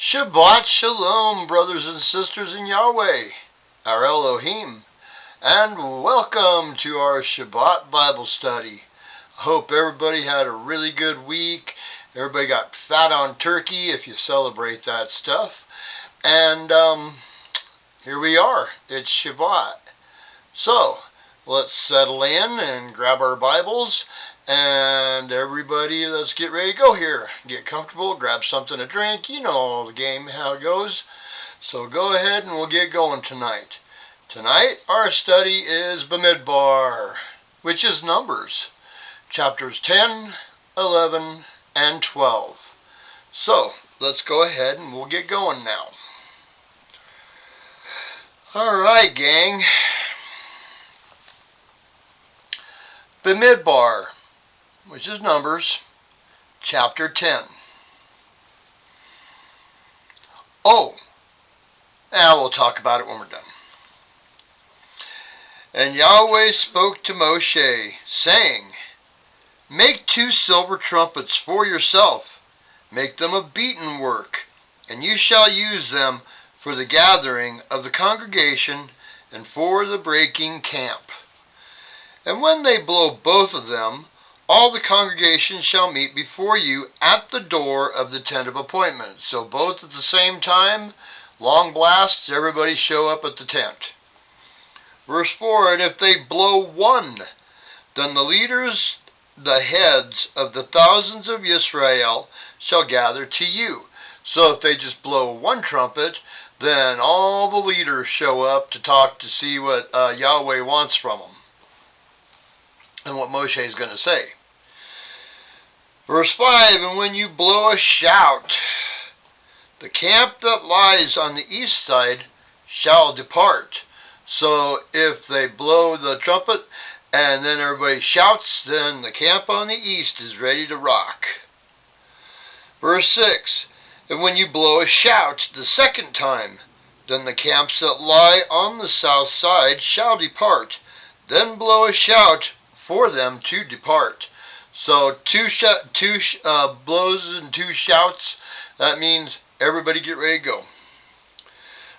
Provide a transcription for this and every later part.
Shabbat Shalom, brothers and sisters in Yahweh, our Elohim, and welcome to our Shabbat Bible study. I hope everybody had a really good week. Everybody got fat on turkey if you celebrate that stuff. And here we are. It's Shabbat. So, let's settle in and grab our Bibles. And everybody, let's get ready to go here. Get comfortable, grab something to drink. You know the game, how it goes. So go ahead and we'll get going tonight. Tonight, our study is Bemidbar, which is Numbers, chapters 10, 11, and 12. So, let's go ahead and we'll get going now. Alright, gang. Bemidbar, which is Numbers, chapter 10. We'll talk about it when we're done. And Yahweh spoke to Moshe, saying, Make 2 silver trumpets for yourself. Make them of beaten work, and you shall use them for the gathering of the congregation and for the breaking camp. And when they blow both of them, all the congregation shall meet before you at the door of the tent of appointment. So both at the same time, long blasts, everybody show up at the tent. Verse 4, And if they blow one, then the leaders, the heads of the thousands of Israel, shall gather to you. So if they just blow one trumpet, then all the leaders show up to talk to see what Yahweh wants from them and what Moshe is going to say. Verse 5, And when you blow a shout, the camp that lies on the east side shall depart. So if they blow the trumpet and then everybody shouts, then the camp on the east is ready to rock. Verse 6, And when you blow a shout the second time, then the camps that lie on the south side shall depart. Then blow a shout for them to depart. So two blows and 2 shouts, that means everybody get ready to go.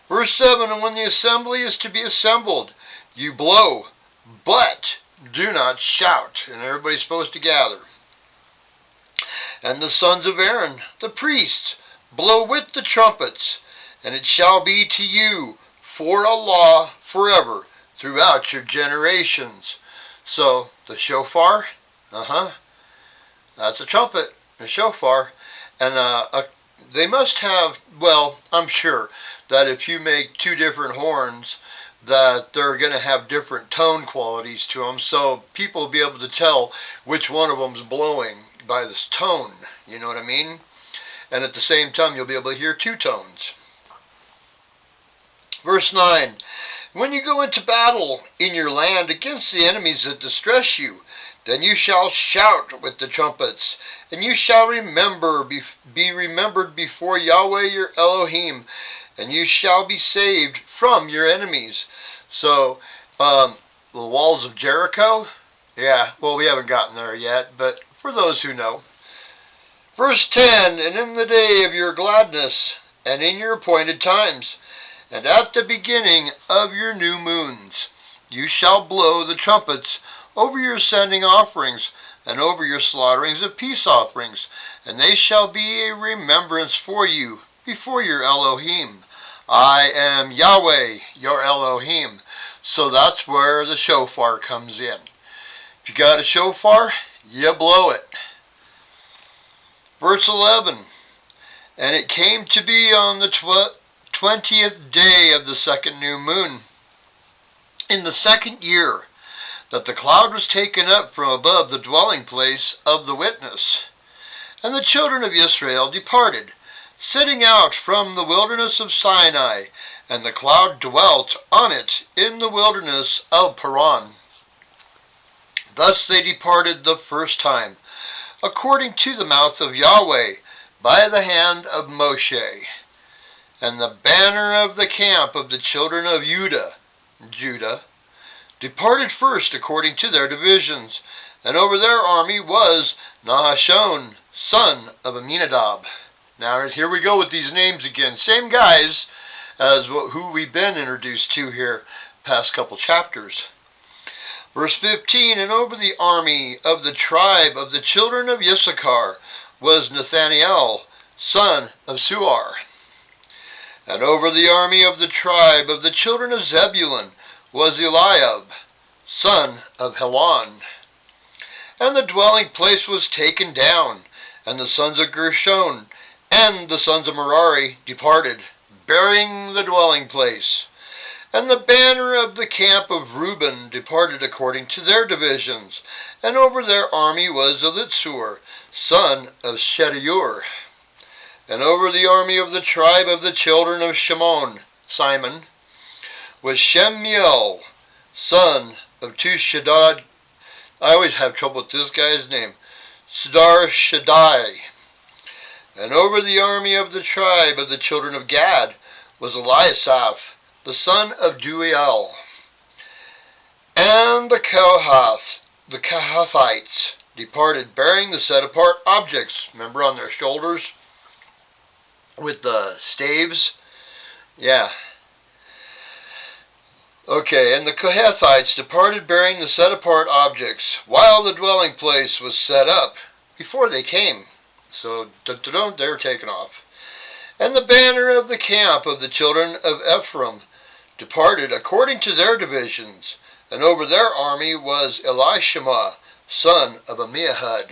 Verse 7, And when the assembly is to be assembled, you blow, but do not shout. And everybody's supposed to gather. And the sons of Aaron, the priests, blow with the trumpets, and it shall be to you for a law forever throughout your generations. So, the shofar, that's a trumpet, a shofar, and they must have, well, I'm sure that if you make 2 different horns, that they're going to have different tone qualities to them, so people will be able to tell which one of them's blowing by this tone, you know what I mean? And at the same time, you'll be able to hear 2 tones. Verse 9, When you go into battle in your land against the enemies that distress you, then you shall shout with the trumpets, and you shall be remembered before Yahweh your Elohim, and you shall be saved from your enemies. So, the walls of Jericho, we haven't gotten there yet, but for those who know. Verse 10, And in the day of your gladness, and in your appointed times, and at the beginning of your new moons, you shall blow the trumpets over your sending offerings, and over your slaughterings of peace offerings, and they shall be a remembrance for you before your Elohim. I am Yahweh, your Elohim. So that's where the shofar comes in. If you got a shofar, you blow it. Verse 11, And it came to be on the 20th day of the 2nd new moon, in the 2nd year, that the cloud was taken up from above the dwelling place of the witness. And the children of Israel departed, setting out from the wilderness of Sinai, and the cloud dwelt on it in the wilderness of Paran. Thus they departed the first time, according to the mouth of Yahweh, by the hand of Moshe. And the banner of the camp of the children of Judah, departed first according to their divisions, and over their army was Nahashon, son of Aminadab. Now here we go with these names again. Same guys as who we've been introduced to here past couple chapters. Verse 15, and over the army of the tribe of the children of Issachar was Nathaniel, son of Suar. And over the army of the tribe of the children of Zebulun was Eliab, son of Helon. And the dwelling place was taken down, and the sons of Gershon and the sons of Merari departed, bearing the dwelling place. And the banner of the camp of Reuben departed according to their divisions, and over their army was Elitsur, son of Shedeur. And over the army of the tribe of the children of Shimon, Simon, was Shemuel, son of Tushaddad. I always have trouble with this guy's name. Sidar Shaddai. And over the army of the tribe of the children of Gad was Eliasaph, the son of Duel. And the Kohathites, departed, bearing the set-apart objects. Remember, on their shoulders with the staves? Yeah. Okay, and the Kohathites departed, bearing the set-apart objects, while the dwelling place was set up before they came. So, they're taken off. And the banner of the camp of the children of Ephraim departed according to their divisions, and over their army was Elishama, son of Ammihud.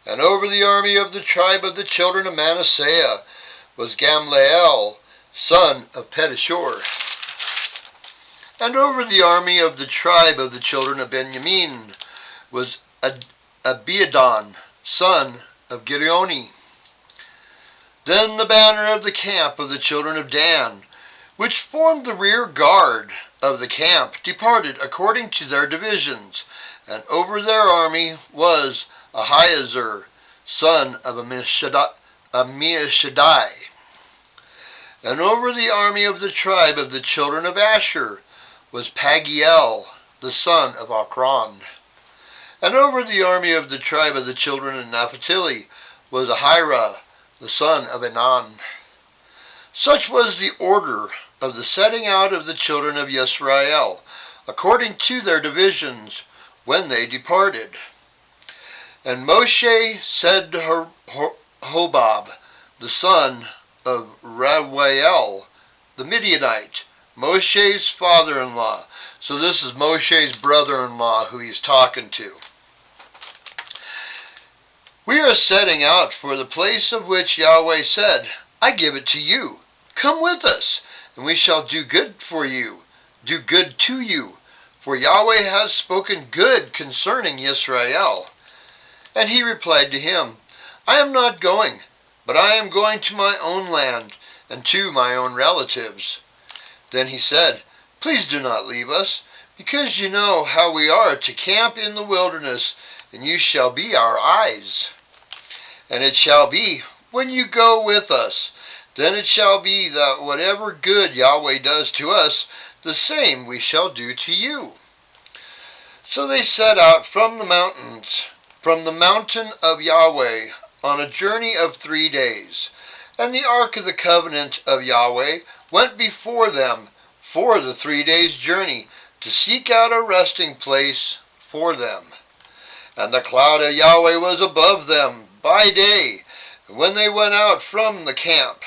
And over the army of the tribe of the children of Manasseh was Gamliel, son of Pedashur. And over the army of the tribe of the children of Benjamin was Abiadon, son of Gideoni. Then the banner of the camp of the children of Dan, which formed the rear guard of the camp, departed according to their divisions, and over their army was Ahiezer, son of Ammishaddai. And over the army of the tribe of the children of Asher was Pagiel, the son of Akron. And over the army of the tribe of the children of Naphtali was Ahira, the son of Enan. Such was the order of the setting out of the children of Yisrael, according to their divisions, when they departed. And Moshe said to Hobab, the son of Rawael, the Midianite, Moshe's father-in-law. So this is Moshe's brother-in-law who he's talking to. We are setting out for the place of which Yahweh said, I give it to you. Come with us, and we shall do good for you, do good to you. For Yahweh has spoken good concerning Israel. And he replied to him, I am not going, but I am going to my own land, and to my own relatives. Then he said, Please do not leave us, because you know how we are to camp in the wilderness, and you shall be our eyes. And it shall be, when you go with us, then it shall be that whatever good Yahweh does to us, the same we shall do to you. So they set out from the mountains, from the mountain of Yahweh, on a journey of 3 days. And the ark of the covenant of Yahweh went before them for the 3 days' journey, to seek out a resting place for them. And the cloud of Yahweh was above them by day, when they went out from the camp.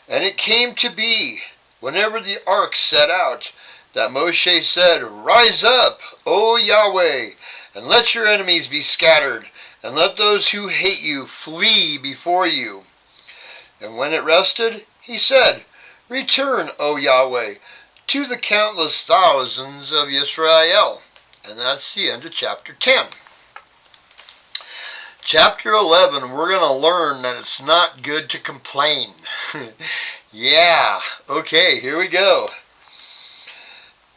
And it came to be, whenever the ark set out, that Moshe said, Rise up, O Yahweh, and let your enemies be scattered, and let those who hate you flee before you. And when it rested, he said, Return, O Yahweh, to the countless thousands of Israel. And that's the end of chapter 10. Chapter 11, we're going to learn that it's not good to complain. Yeah, okay, here we go.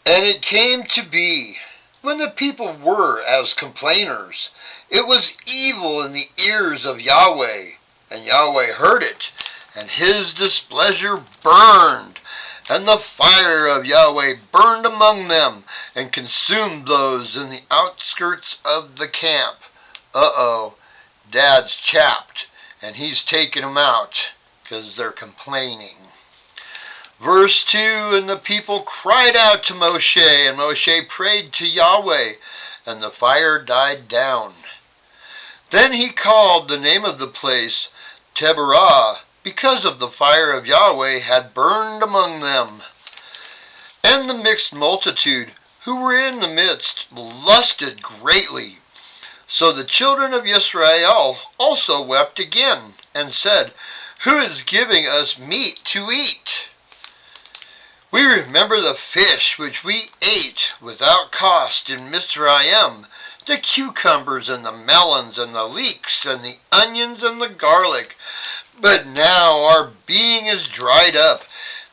And it came to be, when the people were as complainers, it was evil in the ears of Yahweh, and Yahweh heard it, and his displeasure burned, and the fire of Yahweh burned among them, and consumed those in the outskirts of the camp. Dad's chapped, and he's taking them out because they're complaining. Verse 2, and the people cried out to Moshe, and Moshe prayed to Yahweh, and the fire died down. Then he called the name of the place Teberah, because of the fire of Yahweh had burned among them. And the mixed multitude who were in the midst lusted greatly. So the children of Israel also wept again, and said, Who is giving us meat to eat? We remember the fish which we ate without cost in Mizraim, the cucumbers and the melons and the leeks and the onions and the garlic. But now our being is dried up.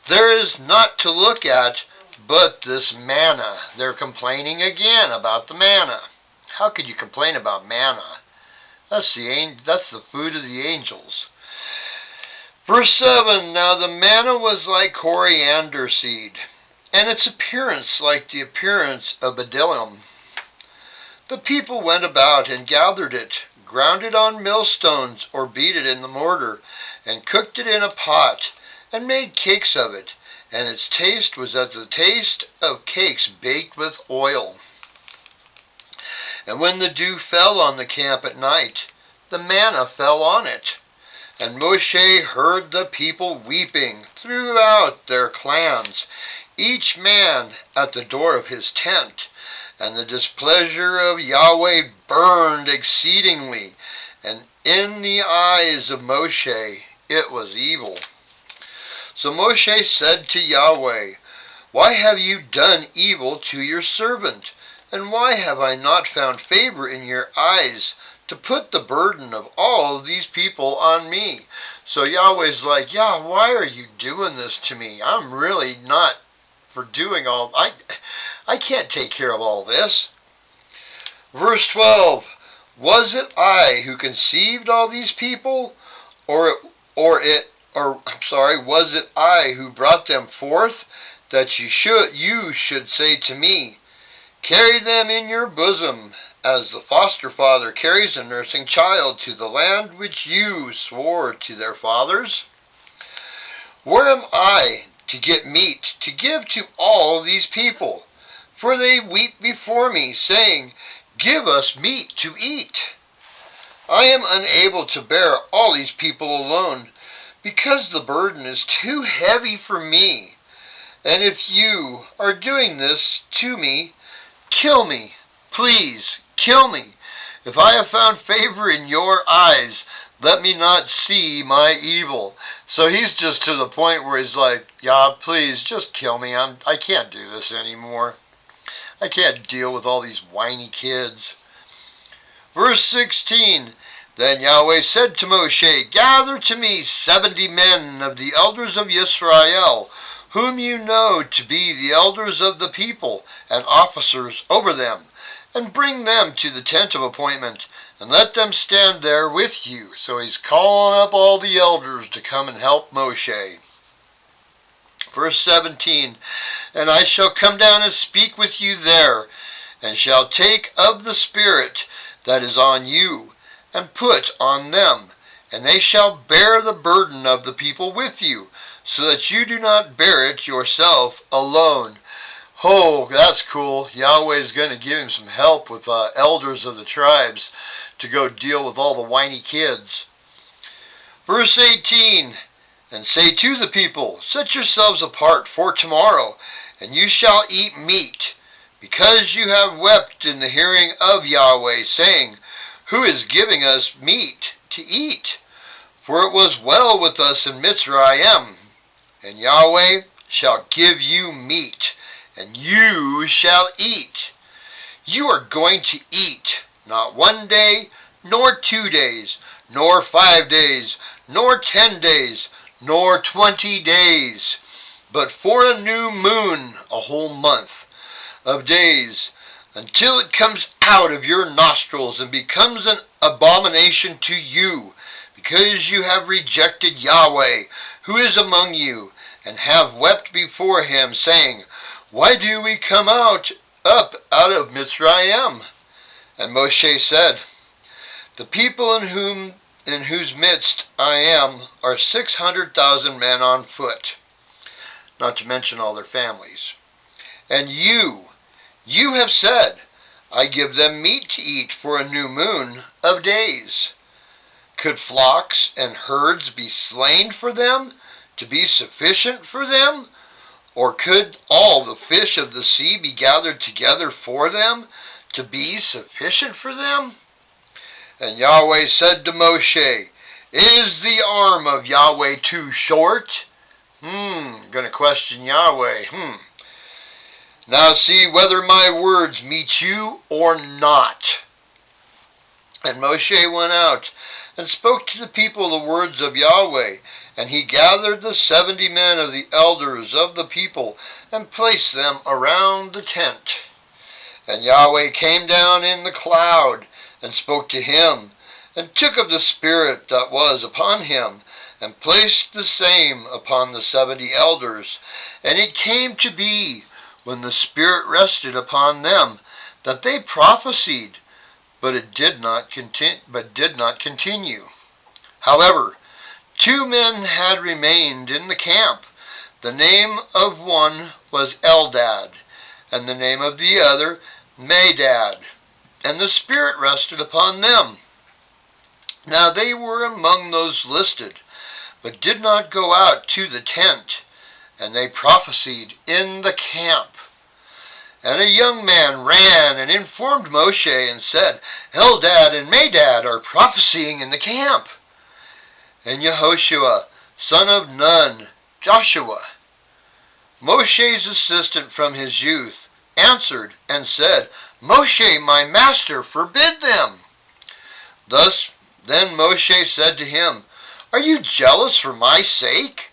There is naught to look at but this manna. They're complaining again about the manna. How could you complain about manna? That's the food of the angels. Verse 7, now the manna was like coriander seed, and its appearance like the appearance of bdellium. The people went about and gathered it, ground it on millstones, or beat it in the mortar, and cooked it in a pot, and made cakes of it, and its taste was as the taste of cakes baked with oil. And when the dew fell on the camp at night, the manna fell on it. And Moshe heard the people weeping throughout their clans, each man at the door of his tent. And the displeasure of Yahweh burned exceedingly, and in the eyes of Moshe it was evil. So Moshe said to Yahweh, Why have you done evil to your servant? And why have I not found favor in your eyes to put the burden of all of these people on me? So Yahweh's like, why are you doing this to me? I'm really not for doing all, I can't take care of all this. Verse 12, was it I who conceived all these people? Was it I who brought them forth, that you should say to me, Carry them in your bosom, as the foster father carries a nursing child to the land which you swore to their fathers? Where am I to get meat to give to all these people? For they weep before me, saying, Give us meat to eat. I am unable to bear all these people alone, because the burden is too heavy for me. And if you are doing this to me, kill me. Please, kill me. If I have found favor in your eyes, let me not see my evil. So he's just to the point where he's like, please, just kill me. I can't do this anymore. I can't deal with all these whiny kids. Verse 16, then Yahweh said to Moshe, Gather to me 70 men of the elders of Israel, whom you know to be the elders of the people and officers over them, and bring them to the tent of appointment, and let them stand there with you. So he's calling up all the elders to come and help Moshe. Verse 17, and I shall come down and speak with you there, and shall take of the Spirit that is on you, and put on them, and they shall bear the burden of the people with you, so that you do not bear it yourself alone. Oh, that's cool. Yahweh's going to give him some help with elders of the tribes to go deal with all the whiny kids. Verse 18, and say to the people, Set yourselves apart for tomorrow, and you shall eat meat, because you have wept in the hearing of Yahweh, saying, Who is giving us meat to eat? For it was well with us in Mizraim. And Yahweh shall give you meat, and you shall eat. You are going to eat, not 1 day, nor 2 days, nor 5 days, nor 10 days, nor 20 days, but for a new moon, a whole month of days, until it comes out of your nostrils and becomes an abomination to you, because you have rejected Yahweh, who is among you, and have wept before him, saying, Why do we come up out of Mizraim? And Moshe said, The people in in whose midst I am are 600,000 men on foot, not to mention all their families. And you have said, I give them meat to eat for a new moon of days. Could flocks and herds be slain for them, to be sufficient for them? Or could all the fish of the sea be gathered together for them, to be sufficient for them? And Yahweh said to Moshe, Is the arm of Yahweh too short? Gonna question Yahweh. Now see whether my words meet you or not. And Moshe went out and spoke to the people the words of Yahweh. And he gathered the 70 men of the elders of the people and placed them around the tent. And Yahweh came down in the cloud and spoke to him, and took of the Spirit that was upon him, and placed the same upon the 70 elders. And it came to be, when the Spirit rested upon them, that they prophesied, but did not continue. However, 2 men had remained in the camp. The name of one was Eldad, and the name of the other Medad. And the Spirit rested upon them. Now they were among those listed, but did not go out to the tent, and they prophesied in the camp. And a young man ran and informed Moshe and said, Eldad and Medad are prophesying in the camp. And Yehoshua, son of Nun, Joshua, Moshe's assistant from his youth, answered and said, Moshe, my master, forbid them. Then Moshe said to him, Are you jealous for my sake?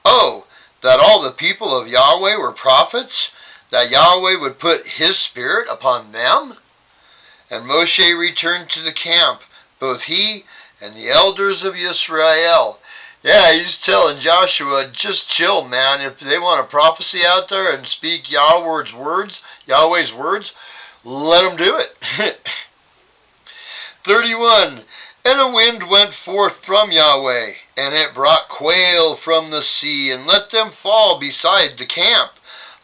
Oh, that all the people of Yahweh were prophets, that Yahweh would put his Spirit upon them? And Moshe returned to the camp, both he and the elders of Israel. Yeah, he's telling Joshua, just chill, man. If they want a prophecy out there and speak Yahweh's words, let them do it. 31. And a wind went forth from Yahweh, and it brought quail from the sea, and let them fall beside the camp,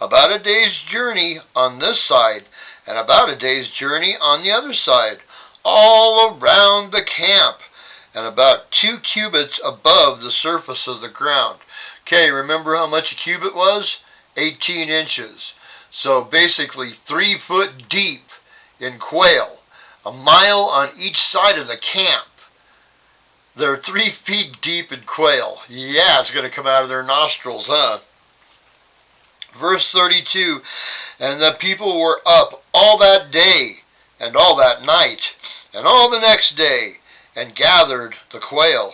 about a day's journey on this side, and about a day's journey on the other side, all around the camp, and about 2 cubits above the surface of the ground. Okay, remember how much a cubit was? 18 inches. So basically 3 foot deep in quail, a mile on each side of the camp. They're 3 feet deep in quail. Yeah, it's going to come out of their nostrils, huh? Verse 32, And the people were up all that day, and all that night, and all the next day, and gathered the quail.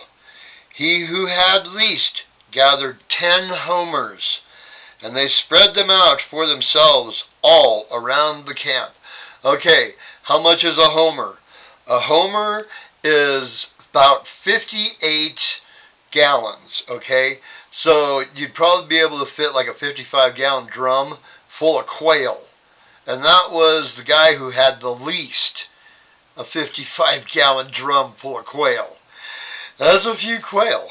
He who had least gathered 10 homers, and they spread them out for themselves all around the camp. Okay, how much is a homer? A homer is about 58 gallons, okay? So you'd probably be able to fit like a 55-gallon drum full of quail. And that was the guy who had the least, a 55-gallon drum full of quail. That's a few quail.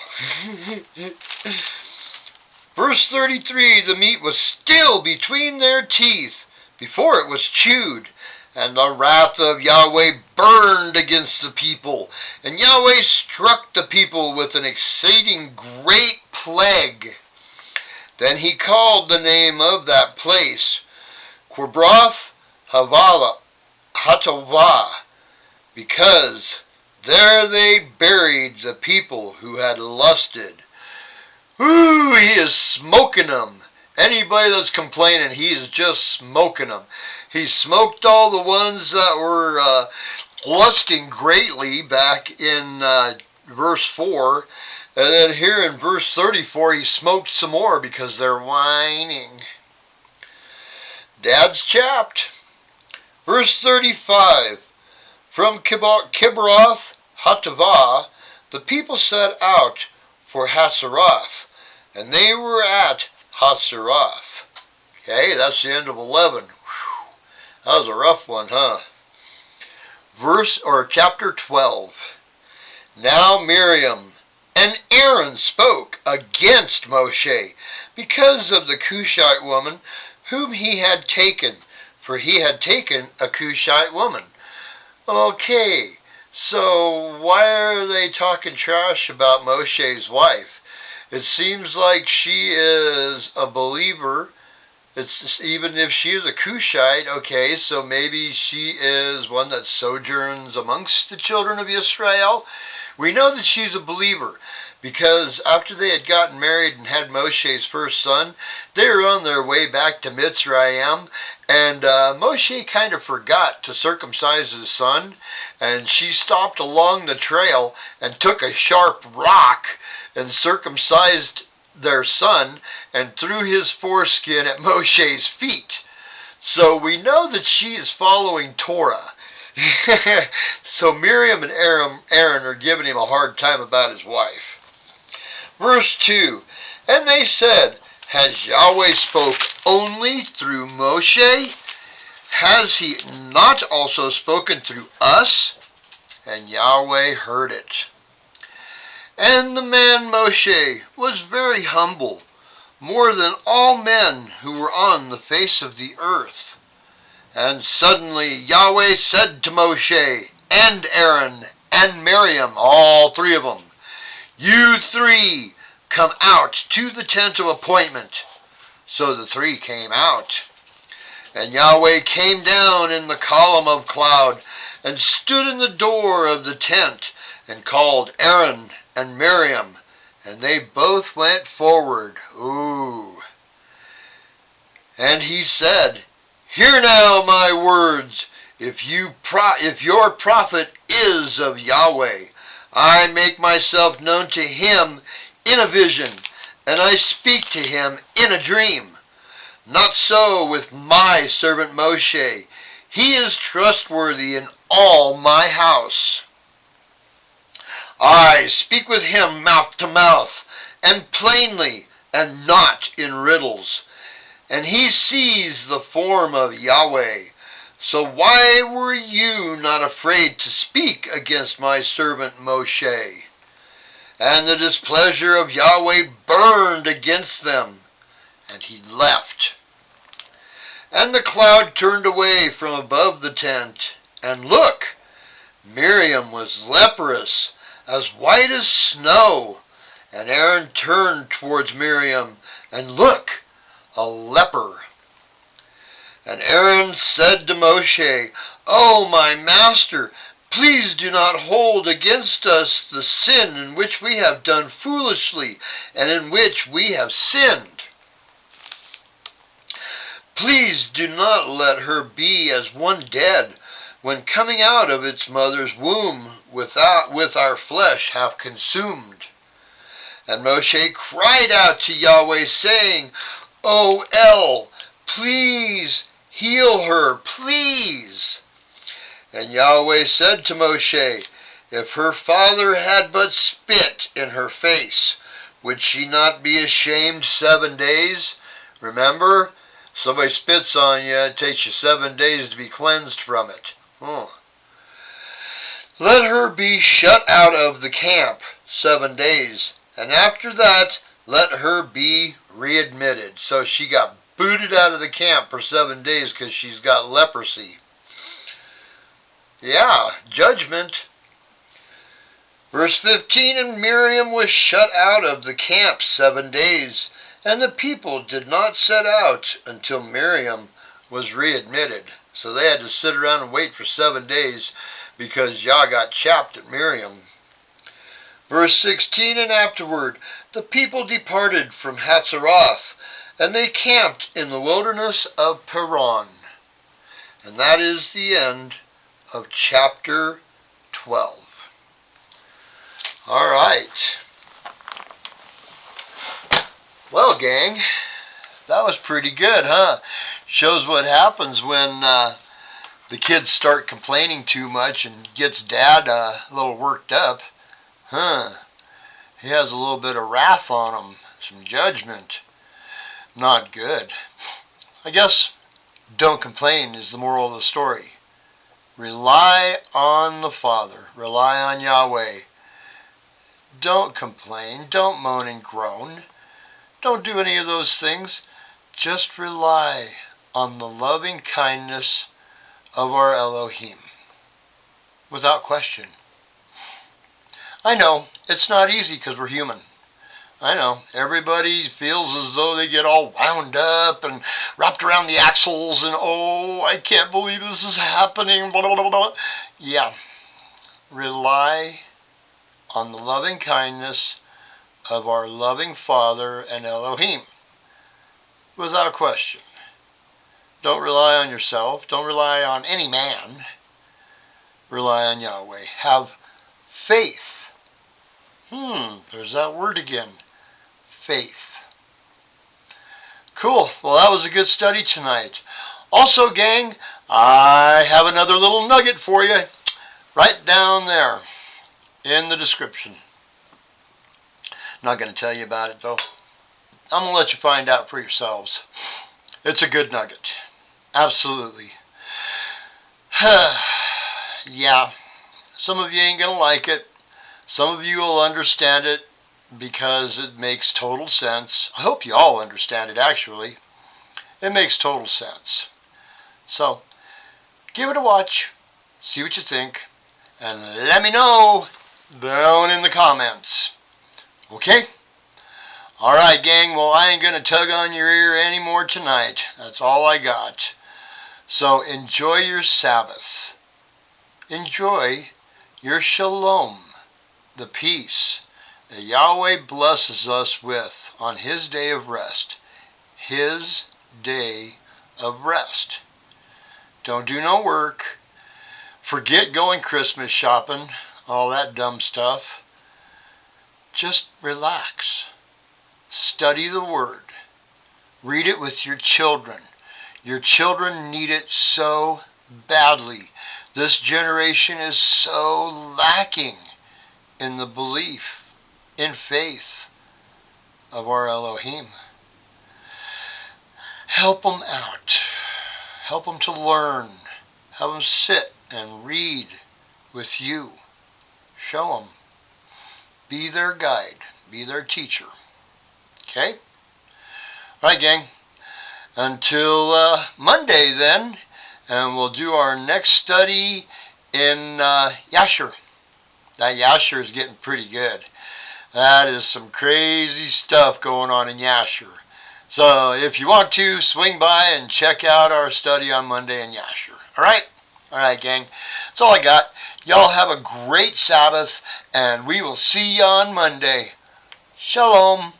Verse 33, the meat was still between their teeth before it was chewed. And the wrath of Yahweh burned against the people. And Yahweh struck the people with an exceeding great plague. Then he called the name of that place Quibroth Hatavah, because there they buried the people who had lusted. Ooh, he is smoking them. Anybody that's complaining, he is just smoking them. He smoked all the ones that were lusting greatly back in verse 4. And then here in verse 34, he smoked some more because they're whining. Dad's chapped. Verse 35. From Kibroth Hatavah, the people set out for Hazeroth, and they were at Hazeroth. Okay, that's the end of 11. Whew. That was a rough one, huh? Chapter 12. Now Miriam and Aaron spoke against Moshe because of the Cushite woman whom he had taken, for he had taken a Cushite woman. Okay, so why are they talking trash about Moshe's wife? It seems like she is a believer. It's even if she is a Cushite, okay, so maybe she is one that sojourns amongst the children of Israel. We know that she's a believer because after they had gotten married and had Moshe's first son, they were on their way back to Mitzrayim, and Moshe kind of forgot to circumcise his son, and she stopped along the trail and took a sharp rock and circumcised their son and threw his foreskin at Moshe's feet. So we know that she is following Torah. So Miriam and Aaron are giving him a hard time about his wife. Verse 2, and they said, has Yahweh spoke only through Moshe? Has he not also spoken through us? And Yahweh heard it. And the man Moshe was very humble, more than all men who were on the face of the earth. And suddenly Yahweh said to Moshe and Aaron and Miriam, all three of them, you three come out to the tent of appointment. So the three came out. And Yahweh came down in the column of cloud and stood in the door of the tent and called Aaron and Miriam, and they both went forward. Ooh. And he said, hear now my words. If your prophet is of Yahweh, I make myself known to him in a vision, and I speak to him in a dream. Not so with my servant Moshe. He is trustworthy in all my house. I speak with him mouth to mouth, and plainly, and not in riddles. And he sees the form of Yahweh. So why were you not afraid to speak against my servant Moshe? And the displeasure of Yahweh burned against them, and he left. And the cloud turned away from above the tent, and look, Miriam was leprous, as white as snow. And Aaron turned towards Miriam, and look, a leper. And Aaron said to Moshe, O my master, please do not hold against us the sin in which we have done foolishly, and in which we have sinned. Please do not let her be as one dead, when coming out of its mother's womb with our flesh half consumed. And Moshe cried out to Yahweh, saying, O El, please heal her, please. And Yahweh said to Moshe, if her father had but spit in her face, would she not be ashamed 7 days? Remember, somebody spits on you, it takes you 7 days to be cleansed from it. Let her be shut out of the camp 7 days, and after that let her be readmitted. So she got booted out of the camp for 7 days because she's got leprosy. Yeah, judgment. Verse 15, and Miriam was shut out of the camp 7 days, and the people did not set out until Miriam was readmitted. So they had to sit around and wait for 7 days because Yah got chapped at Miriam. Verse 16, and afterward the people departed from Hatzeroth, and they camped in the wilderness of Paran. And that is the end of chapter 12. All right. Well, gang, that was pretty good, huh? Shows what happens when the kids start complaining too much and gets Dad a little worked up. He has a little bit of wrath on him, some judgment. Not good. I guess don't complain is the moral of the story. Rely on the Father. Rely on Yahweh. Don't complain. Don't moan and groan. Don't do any of those things. Just rely on the loving kindness of our Elohim. Without question. I know, it's not easy because we're human. I know, everybody feels as though they get all wound up and wrapped around the axles and, oh, I can't believe this is happening, blah, blah, blah, blah. Yeah, rely on the loving kindness of our loving Father and Elohim. Without question. Don't rely on yourself. Don't rely on any man. Rely on Yahweh. Have faith. There's that word again. Faith. Cool. Well, that was a good study tonight. Also, gang, I have another little nugget for you right down there in the description. Not going to tell you about it, though. I'm going to let you find out for yourselves. It's a good nugget. Absolutely. Yeah, some of you ain't going to like it. Some of you will understand it because it makes total sense. I hope you all understand it, actually. It makes total sense. So, give it a watch. See what you think. And let me know down in the comments. Okay? Alright, gang. Well, I ain't going to tug on your ear anymore tonight. That's all I got. So, enjoy your Sabbath. Enjoy your shalom, the peace that Yahweh blesses us with on His day of rest. His day of rest. Don't do no work. Forget going Christmas shopping, all that dumb stuff. Just relax. Study the Word. Read it with your children. Your children need it so badly. This generation is so lacking in the belief, in faith of our Elohim. Help them out. Help them to learn. Have them sit and read with you. Show them. Be their guide. Be their teacher. Okay? All right, gang. Until Monday then, and we'll do our next study in Yasher. That Yasher is getting pretty good. That is some crazy stuff going on in Yasher. So if you want to, swing by and check out our study on Monday in Yasher. Alright? Alright, gang. That's all I got. Y'all have a great Sabbath, and we will see you on Monday. Shalom.